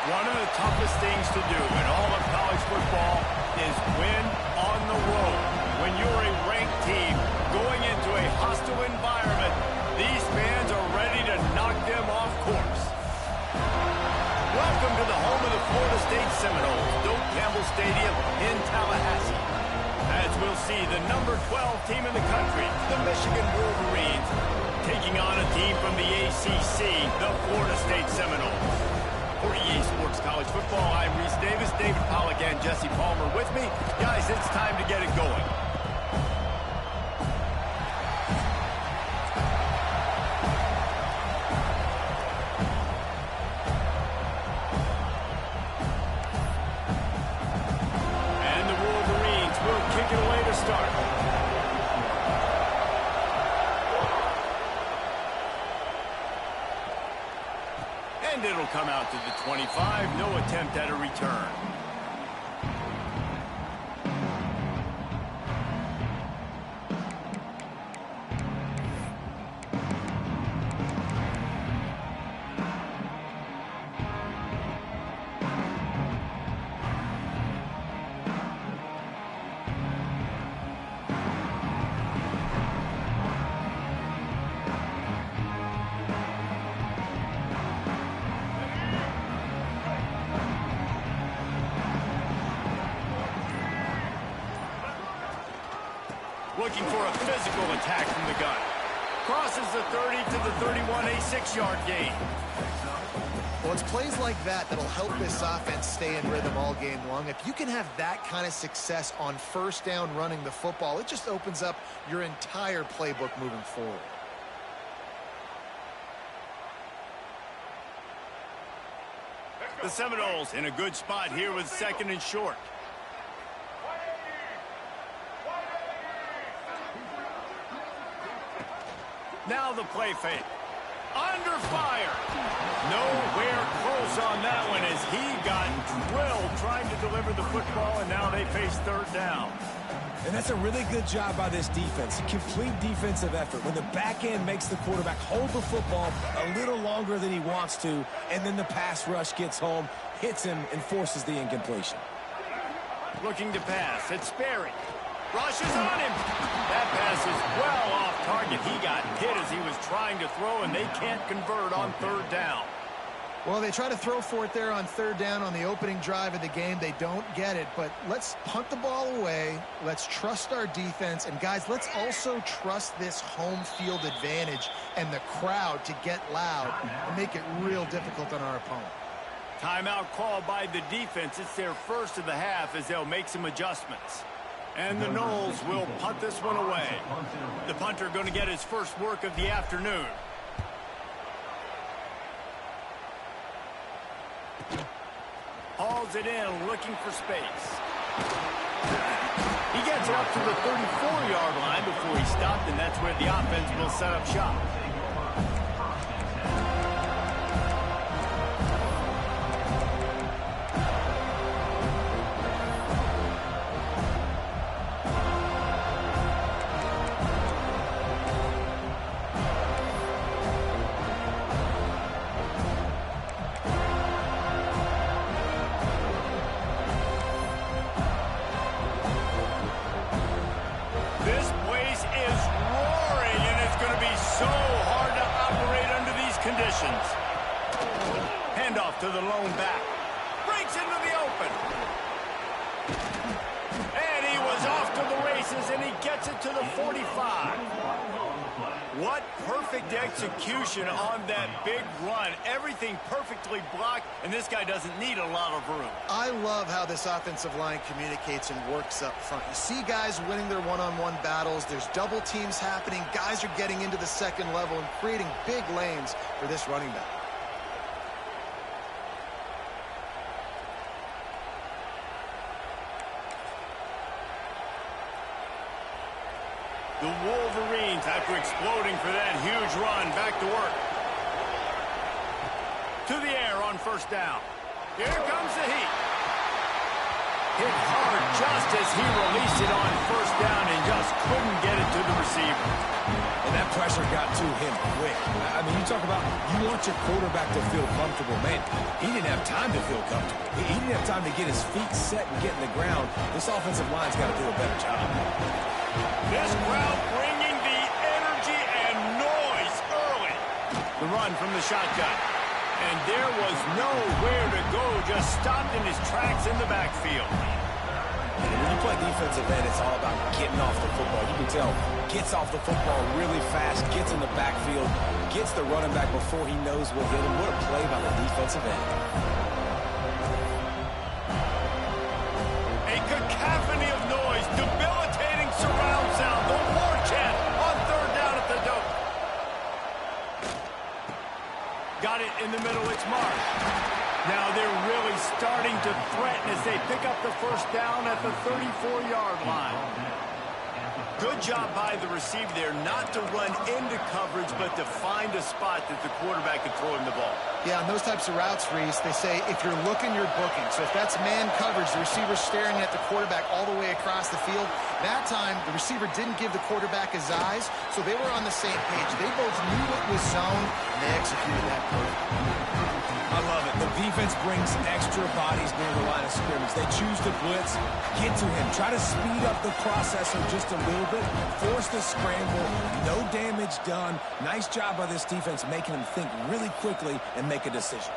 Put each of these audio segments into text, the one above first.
One of the toughest things to do in all of college football is win on the road. When you're a ranked team going into a hostile environment, these fans are ready to knock them off course. Welcome to the home of the Florida State Seminoles, Doak Campbell Stadium in Tallahassee. As we'll see the number 12 team in the country, the Michigan Wolverines, taking on a team from the ACC, the Florida State Seminoles. For EA Sports College Football, I'm Reese Davis, David Pollack, and Jesse Palmer with me. Guys, it's time to get it going. And the Wolverines will kick it away to start. And it'll come out to the 25. No attempt at a return. Looking for a physical attack from the gun. Crosses the 30 to the 31, a 6-yard gain. Well, it's plays like that that'll help this offense stay in rhythm all game long. If you can have that kind of success on first down running the football, it just opens up your entire playbook moving forward. The Seminoles in a good spot here with 2nd and short. Now the play fake. Under fire. Nowhere close on that one as he got drilled trying to deliver the football, and now they face 3rd down. And that's a really good job by this defense. Complete defensive effort. When the back end makes the quarterback hold the football a little longer than he wants to, and then the pass rush gets home, hits him, and forces the incompletion. Looking to pass. It's Sperry. Rushes on him. That pass is well off target. He got hit as he was trying to throw, and they can't convert on 3rd down. Well, they try to throw for it there on 3rd down on the opening drive of the game. They don't get it, but let's punt the ball away. Let's trust our defense. And, guys, let's also trust this home field advantage and the crowd to get loud and make it real difficult on our opponent. Timeout called by the defense. It's their first of the half as they'll make some adjustments. And the Noles will punt this one away. The punter going to get his first work of the afternoon. Hauls it in, looking for space. He gets it up to the 34-yard line before he stopped, and that's where the offense will set up shop. This place is roaring, and it's going to be so hard to operate under these conditions. Handoff to the lone back. Breaks into the open. And he was off to the races, and he gets it to the 45. What perfect execution on that big run. Everything perfectly blocked, and this guy doesn't need a lot of room. I love how this offensive line communicates and works up front. You see guys winning their one-on-one battles. There's double teams happening. Guys are getting into the second level and creating big lanes for this running back. The Wolverines, after exploding for that huge run, back to work. To the air on 1st down. Here comes the heat. Hit hard just as he released it on 1st down and just couldn't get it to the receiver. And that pressure got to him quick. I mean, you talk about you want your quarterback to feel comfortable. Man, he didn't have time to feel comfortable. He didn't have time to get his feet set and get in the ground. This offensive line's got to do a better job. This crowd bringing the energy and noise early. The run from the shotgun. And there was nowhere to go, just stopped in his tracks in the backfield. And when you play defensive end, it's all about getting off the football. You can tell, gets off the football really fast, gets in the backfield, gets the running back before he knows what hit him. What a play by the defensive end. A cacophony of noise, debilitating surround sound, the war chant on third down at the dope. Got it in the middle, it's Marsh. Now they're really starting to threaten as they pick up the first down at the 34-yard line. Good job by the receiver there not to run into coverage, but to find a spot that the quarterback can throw him the ball. Yeah, on those types of routes, Reese, they say if you're looking, you're booking. So if that's man coverage, the receiver's staring at the quarterback all the way across the field. That time, the receiver didn't give the quarterback his eyes, so they were on the same page. They both knew it was zone, and they executed that perfectly. I love it. The defense brings extra bodies near the line of scrimmage. They choose to blitz, get to him, try to speed up the processor just a little bit, force the scramble, no damage done. Nice job by this defense making him think really quickly and make a decision.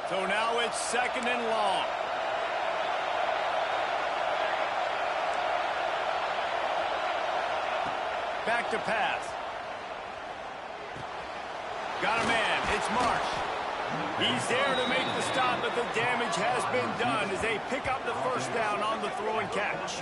So now it's second and long. Back to pass. Got a man. It's Marsh. He's there to make the stop, but the damage has been done as they pick up the first down on the throw and catch.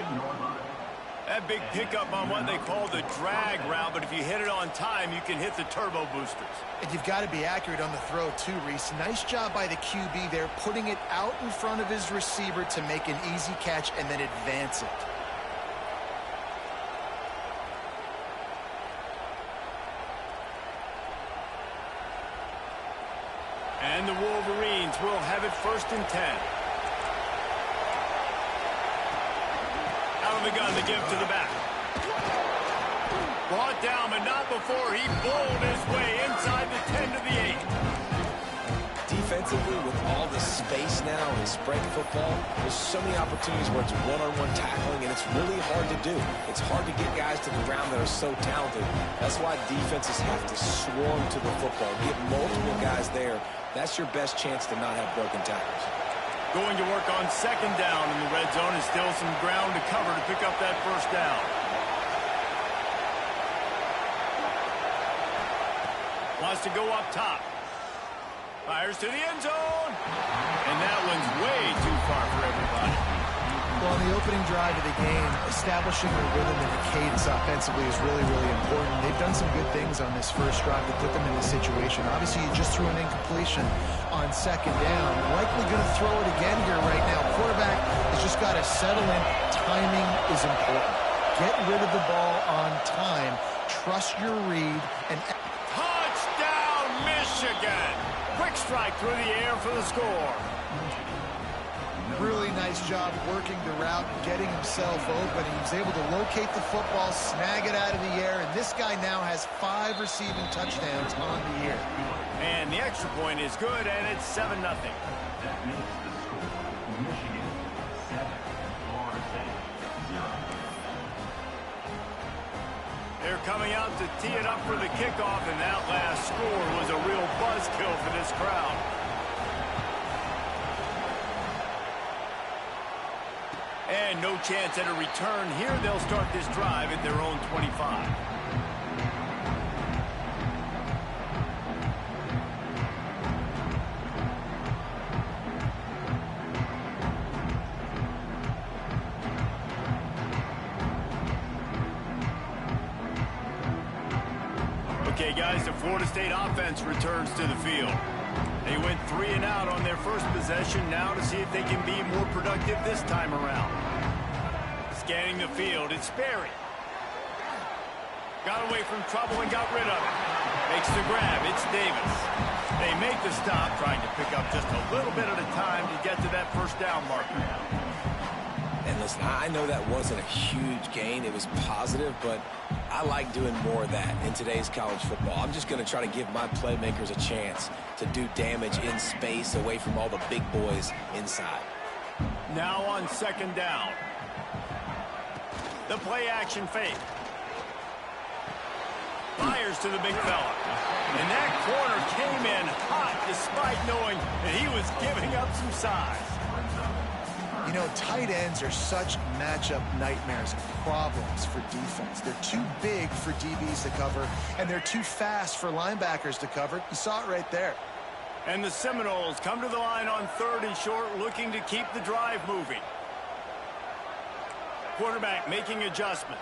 That big pickup on what they call the drag route, but if you hit it on time, you can hit the turbo boosters. And you've got to be accurate on the throw too, Reese. Nice job by the QB there, putting it out in front of his receiver to make an easy catch and then advance it. And the Wolverines will have it first and 10. Out of the gun, the give to the back. Brought down, but not before he bowled his way inside the 10 to the 8. Defensively, with all the space now in spread football, there's so many opportunities where it's one-on-one tackling, and it's really hard to do. It's hard to get guys to the ground that are so talented. That's why defenses have to swarm to the football, get multiple guys there. That's your best chance to not have broken tackles. Going to work on second down in the red zone, and still some ground to cover to pick up that first down. Wants to go up top. Fires to the end zone. And that one's way too far for everybody. Well, on the opening drive of the game, establishing a rhythm and a cadence offensively is really, really important. They've done some good things on this first drive to put them in this situation. Obviously, you just threw an incompletion on second down. Likely going to throw it again here right now. Quarterback has just got to settle in. Timing is important. Get rid of the ball on time. Trust your read. And touchdown, Michigan! Quick strike through the air for the score. Really nice job working the route, getting himself open. He was able to locate the football, snag it out of the air, and this guy now has 5 receiving touchdowns on the year. And the extra point is good, and it's 7-0. They're coming out to tee it up for the kickoff, and that last score was a real buzzkill for this crowd. And no chance at a return here. They'll start this drive at their own 25. Okay, guys, the Florida State offense returns to the field. They went 3 and out on their first possession, now to see if they can be more productive this time around. Scanning the field, it's Sperry. Got away from trouble and got rid of it. Makes the grab. It's Davis. They make the stop, trying to pick up just a little bit at a time to get to that first down marker. And listen, I know that wasn't a huge gain. It was positive, but I like doing more of that in today's college football. I'm just going to try to give my playmakers a chance to do damage in space away from all the big boys inside. Now on second down. The play action fake. Fires to the big fella. And that corner came in hot despite knowing that he was giving up some size. You know, tight ends are such matchup nightmares and problems for defense. They're too big for DBs to cover, and they're too fast for linebackers to cover. You saw it right there. And the Seminoles come to the line on 3rd and short, looking to keep the drive moving. Quarterback making adjustments.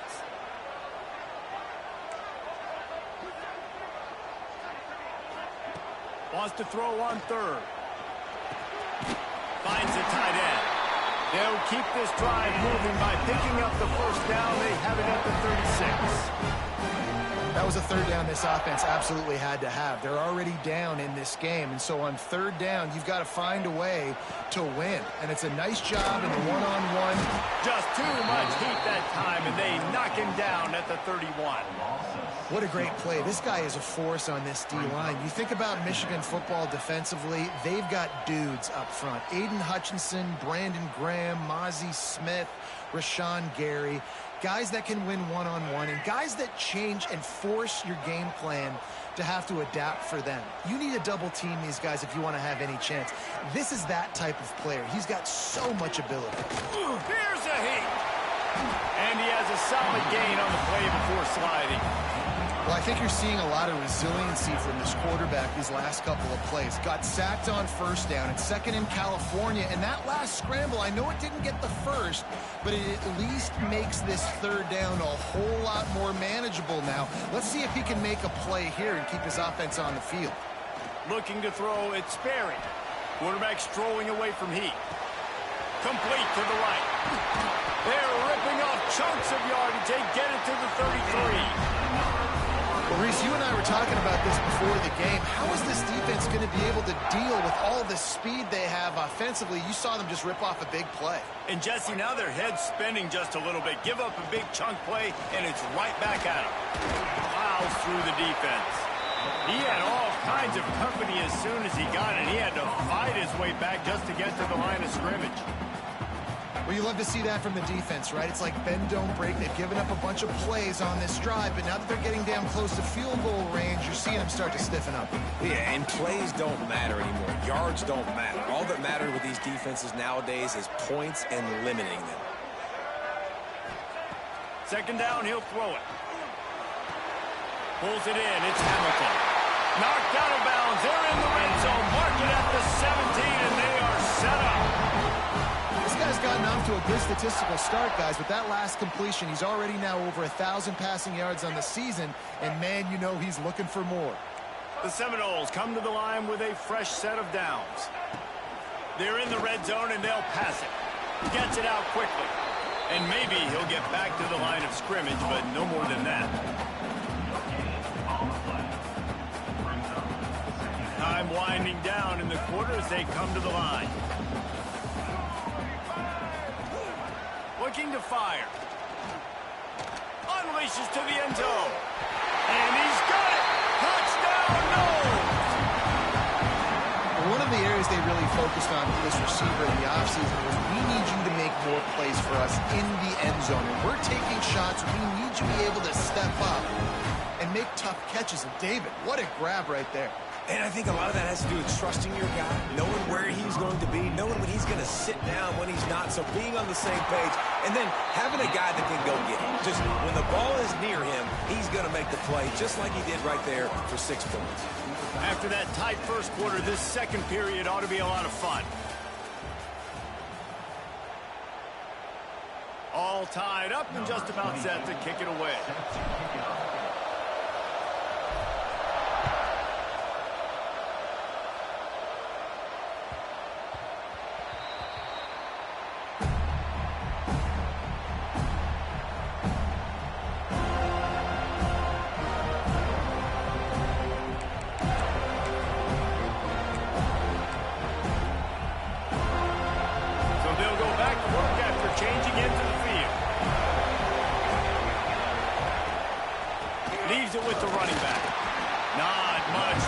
Wants to throw on 3rd. Finds a tight end. They'll keep this drive moving by picking up the first down. They have it at the 36. That was a 3rd down this offense absolutely had to have. They're already down in this game, and so on 3rd down, you've got to find a way to win. And it's a nice job in the one-on-one. Just too much heat that time, and they knock him down at the 31. What a great play. This guy is a force on this D-line. You think about Michigan football defensively, they've got dudes up front. Aiden Hutchinson, Brandon Graham, Mozzie Smith, Rashawn Gary. Guys that can win one-on-one and guys that change and force your game plan to have to adapt for them. You need to double team these guys if you want to have any chance. This is that type of player. He's got so much ability. Here's a hit. And he has a solid gain on the play before sliding. Well, I think you're seeing a lot of resiliency from this quarterback these last couple of plays. Got sacked on 1st down and 2nd in California. And that last scramble, I know it didn't get the first, but it at least makes this 3rd down a whole lot more manageable now. Let's see if he can make a play here and keep his offense on the field. Looking to throw, it's Sperry. Quarterback strolling away from heat. Complete to the right. They're ripping off chunks of yardage. They get it to the 33. Well, Reese, you and I were talking about this before the game. How is this defense going to be able to deal with all the speed they have offensively? You saw them just rip off a big play. And, Jesse, now their head's spinning just a little bit. Give up a big chunk play, and it's right back at him. Plows through the defense. He had all kinds of company as soon as he got it. He had to fight his way back just to get to the line of scrimmage. Well, you love to see that from the defense, right? It's like bend, don't break. They've given up a bunch of plays on this drive, but now that they're getting down close to field goal range, you're seeing them start to stiffen up. Yeah, and plays don't matter anymore. Yards don't matter. All that matters with these defenses nowadays is points and limiting them. 2nd down, he'll throw it. Pulls it in. It's Hamilton. Knocked out of bounds. They're in the red zone. Mark it at the 17, and they are set up. This guy's gotten off to a good statistical start, guys. With that last completion, he's already now over 1,000 passing yards on the season, and man, you know he's looking for more. The Seminoles come to the line with a fresh set of downs. They're in the red zone, and they'll pass it. Gets it out quickly. And maybe he'll get back to the line of scrimmage, but no more than that. Time winding down in the quarter as they come to the line. Looking to fire. Unleashes to the end zone. And he's got it. Touchdown, no! One of the areas they really focused on for this receiver in the offseason was we need you to make more plays for us in the end zone. And we're taking shots. We need you to be able to step up and make tough catches. And David, what a grab right there. And I think a lot of that has to do with trusting your guy, knowing where he's going to be, knowing when he's going to sit down, when he's not, so being on the same page, and then having a guy that can go get him. Just when the ball is near him, he's going to make the play, just like he did right there for 6 points. After that tight first quarter, this second period ought to be a lot of fun. All tied up and just about set to kick it away.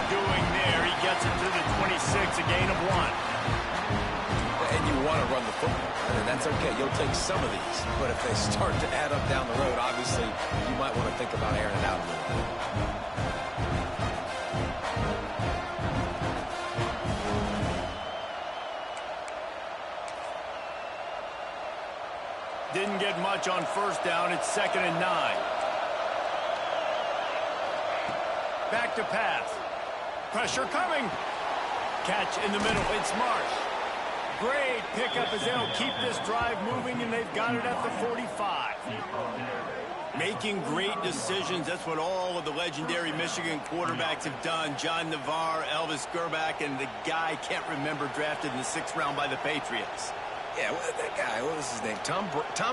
doing there. He gets it to the 26, a gain of 1. And you want to run the football, and that's okay. You'll take some of these. But if they start to add up down the road, obviously, you might want to think about airing it out a little bit. Didn't get much on first down. It's 2nd and 9. Back to pass. Pressure coming. Catch in the middle. It's Marsh. Great pickup as they'll keep this drive moving, and they've got it at the 45. Making great decisions. That's what all of the legendary Michigan quarterbacks have done. John Navarre, Elvis Gerbach, and the guy, can't remember, drafted in the 6th round by the Patriots. Yeah, well, that guy, what was his name? Tom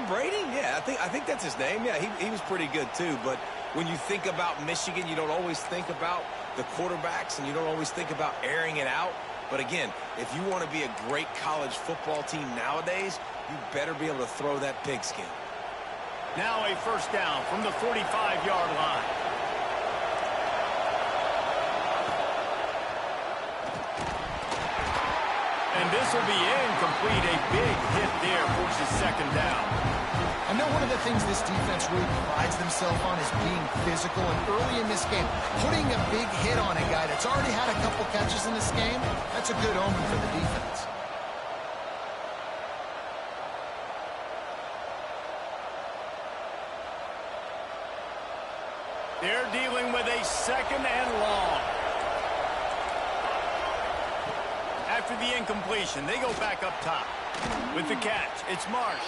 Brady? Yeah, I think that's his name. Yeah, he was pretty good too. But when you think about Michigan, you don't always think about the quarterbacks, and you don't always think about airing it out. But again, if you want to be a great college football team nowadays, you better be able to throw that pigskin. Now a first down from the 45-yard line. And this will be incomplete. A big hit there forces 2nd down. I know one of the things this defense really prides themselves on is being physical, and early in this game, putting a big hit on a guy that's already had a couple catches in this game, that's a good omen for the defense. They're dealing with a 2nd and long. After the incompletion, they go back up top. With the catch, it's Marsh.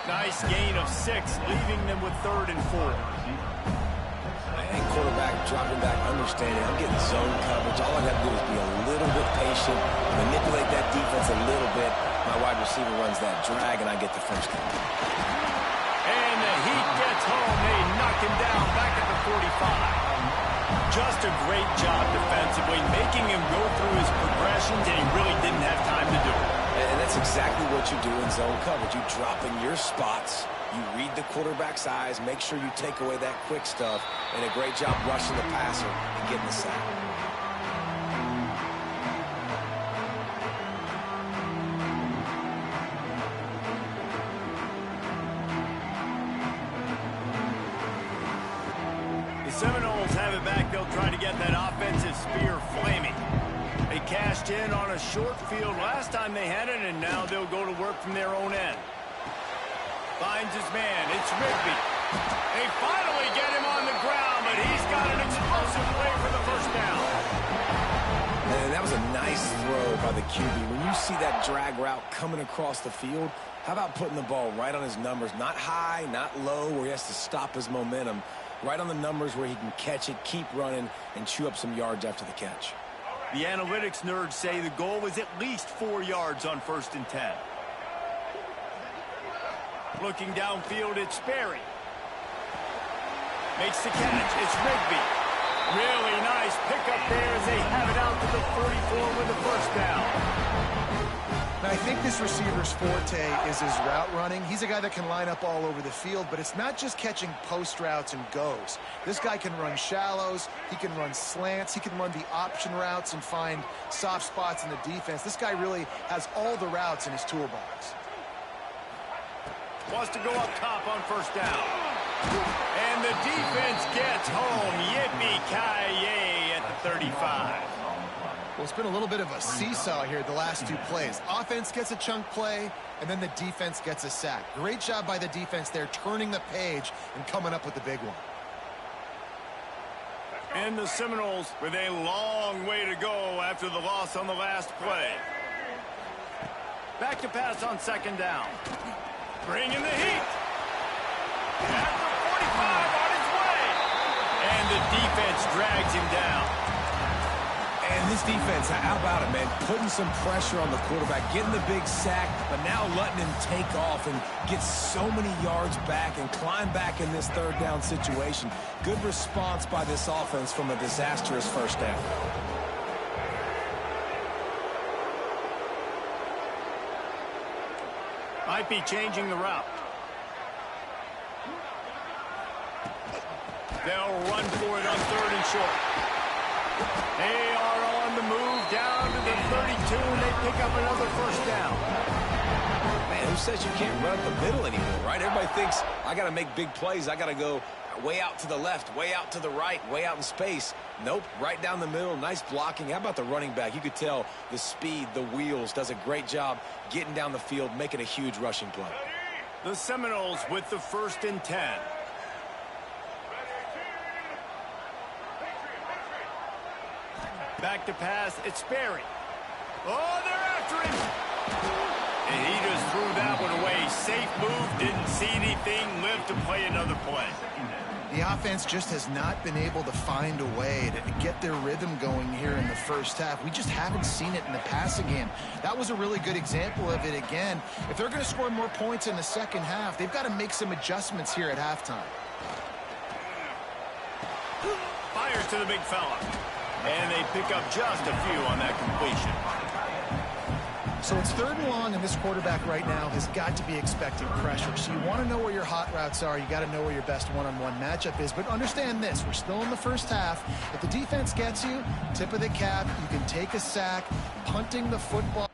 Nice gain of 6, leaving them with 3rd and 4. And quarterback dropping back, understanding I'm getting zone coverage. All I got to do is be a little bit patient, manipulate that defense a little bit. My wide receiver runs that drag, and I get the first down. And the heat gets home. They knock him down back at the 45. Just a great job defensively, making him go through his progressions, and he really didn't have time to do it. And that's exactly what you do in zone coverage. You drop in your spots, you read the quarterback's eyes, make sure you take away that quick stuff, and a great job rushing the passer and getting the sack. Seminoles have it back. They'll try to get that offensive spear flaming. They cashed in on a short field last time they had it, and now they'll go to work from their own end. Finds his man. It's Rigby. They finally get him on the ground, but he's got an explosive play for the first down. And that was a nice throw by the QB. When you see that drag route coming across the field, how about putting the ball right on his numbers? Not high, not low, where he has to stop his momentum. Right on the numbers where he can catch it, keep running, and chew up some yards after the catch. The analytics nerds say the goal was at least 4 yards on 1st and 10. Looking downfield, it's Sperry. Makes the catch. It's Rigby. Really nice pickup there as they have it out to the 44 with the first down. Now, I think this receiver's forte is his route running. He's a guy that can line up all over the field, but it's not just catching post routes and goes. This guy can run shallows, he can run slants, he can run the option routes and find soft spots in the defense. This guy really has all the routes in his toolbox. Wants to go up top on first down. And the defense gets home. Yippee-ki-yay at the 35. Well, it's been a little bit of a seesaw here the last 2 plays. Offense gets a chunk play, and then the defense gets a sack. Great job by the defense there, turning the page and coming up with the big one. And the Seminoles with a long way to go after the loss on the last play. Back to pass on 2nd down. Bringing the heat. At the 45 on his way. And the defense drags him down. And this defense, how about it, man? Putting some pressure on the quarterback, getting the big sack, but now letting him take off and get so many yards back and climb back in this 3rd down situation. Good response by this offense from a disastrous first down. Might be changing the route. They'll run for it on 3rd and short. They are on the move down to the 32, and they pick up another first down. Man, who says you can't run up the middle anymore, right? Everybody thinks, I got to make big plays. I got to go way out to the left, way out to the right, way out in space. Nope, right down the middle. Nice blocking. How about the running back? You could tell the speed, the wheels, does a great job getting down the field, making a huge rushing play. The Seminoles with the 1st and 10. Back to pass, it's Sperry. Oh, they're after him. And he just threw that one away. Safe move, didn't see anything, lived to play another play. The offense just has not been able to find a way to get their rhythm going here in the first half. We just haven't seen it in the passing game. That was a really good example of it again. If they're going to score more points in the second half, they've got to make some adjustments here at halftime. Fires to the big fella. And they pick up just a few on that completion. So it's 3rd and long, and this quarterback right now has got to be expecting pressure. So you want to know where your hot routes are. You got to know where your best one-on-one matchup is. But understand this, we're still in the first half. If the defense gets you, tip of the cap, you can take a sack, punting the football.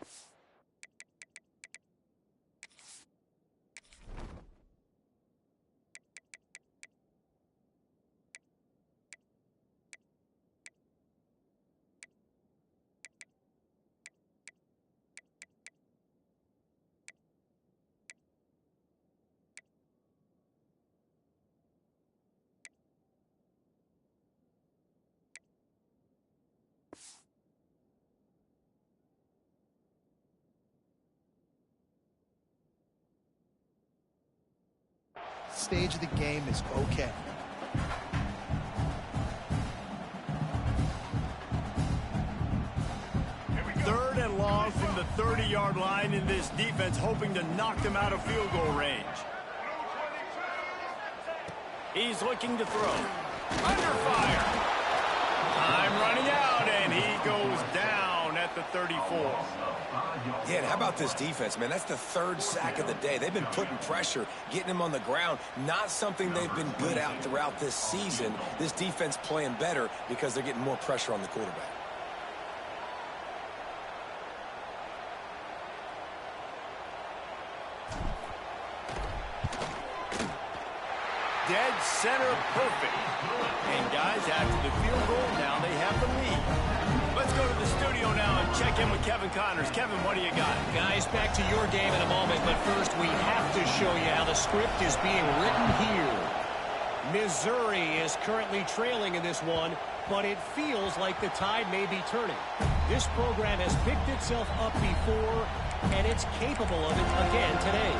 Stage of the game is okay. Third and long from the 30-yard line, in this defense hoping to knock them out of field goal range. He's looking to throw. Under fire. Time running out, and he goes down at the 34. Yeah, and how about this defense, man? That's the 3rd sack of the day. They've been putting pressure, getting him on the ground. Not something they've been good at throughout this season. This defense playing better because they're getting more pressure on the quarterback. Dead center perfect. And guys, after the field goal, now they have the lead. Let's go to the studio now and check in with Kevin Connors. Kevin, what do you got? Guys, back to your game in a moment, but first we have to show you how the script is being written here. Missouri is currently trailing in this one, but it feels like the tide may be turning. This program has picked itself up before, and it's capable of it again today.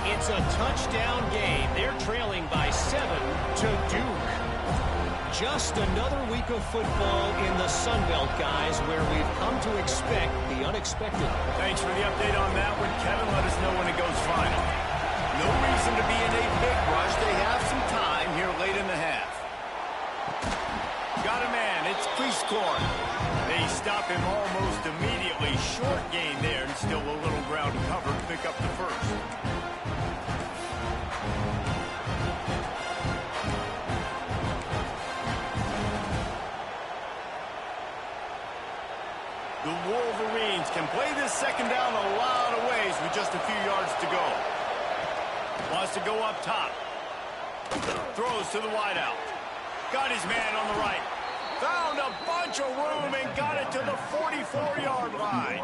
It's a touchdown game. They're trailing by 7 to Duke. Just another week of football in the Sun Belt, guys, where we've come to expect the unexpected. Thanks for the update on that one, Kevin. Let us know when it goes final. No reason to be in a big rush. They have some time here late in the half. Got a man. It's Cleescorn. They stop him almost immediately. Short gain there, and still a little ground to cover to pick up the first. The Wolverines can play this second down a lot of ways with just a few yards to go. Wants to go up top. Throws to the wideout. Got his man on the right. Found a bunch of room and got it to the 44-yard line.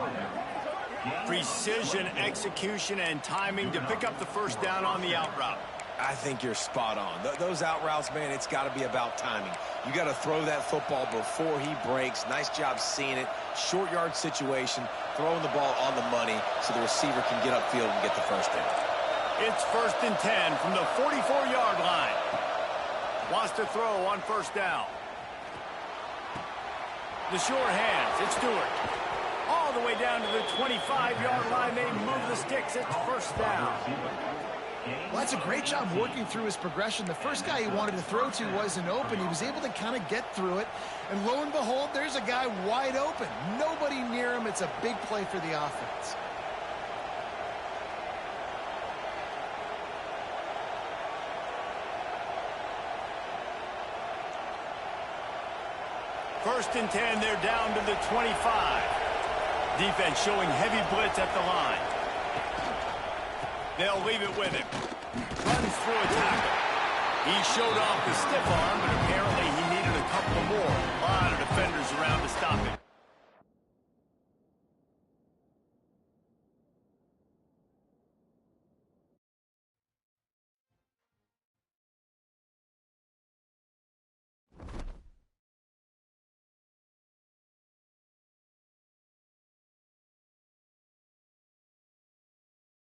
Precision, execution, and timing to pick up the first down on the out route. I think you're spot on. Those out routes, man, it's got to be about timing. You got to throw that football before he breaks. Nice job seeing it. Short yard situation, throwing the ball on the money so the receiver can get upfield and get the first down. It's 1st and 10 from the 44-yard line. Wants to throw on first down. The short hands, it's Stewart. All the way down to the 25-yard line. They move the sticks. It's first down. Well, that's a great job working through his progression. The first guy he wanted to throw to wasn't open. He was able to kind of get through it. And lo and behold, there's a guy wide open. Nobody near him. It's a big play for the offense. First and 10, they're down to the 25. Defense showing heavy blitz at the line. They'll leave it with him. Runs through a tackle. He showed off the stiff arm, but apparently he needed a couple more. A lot of defenders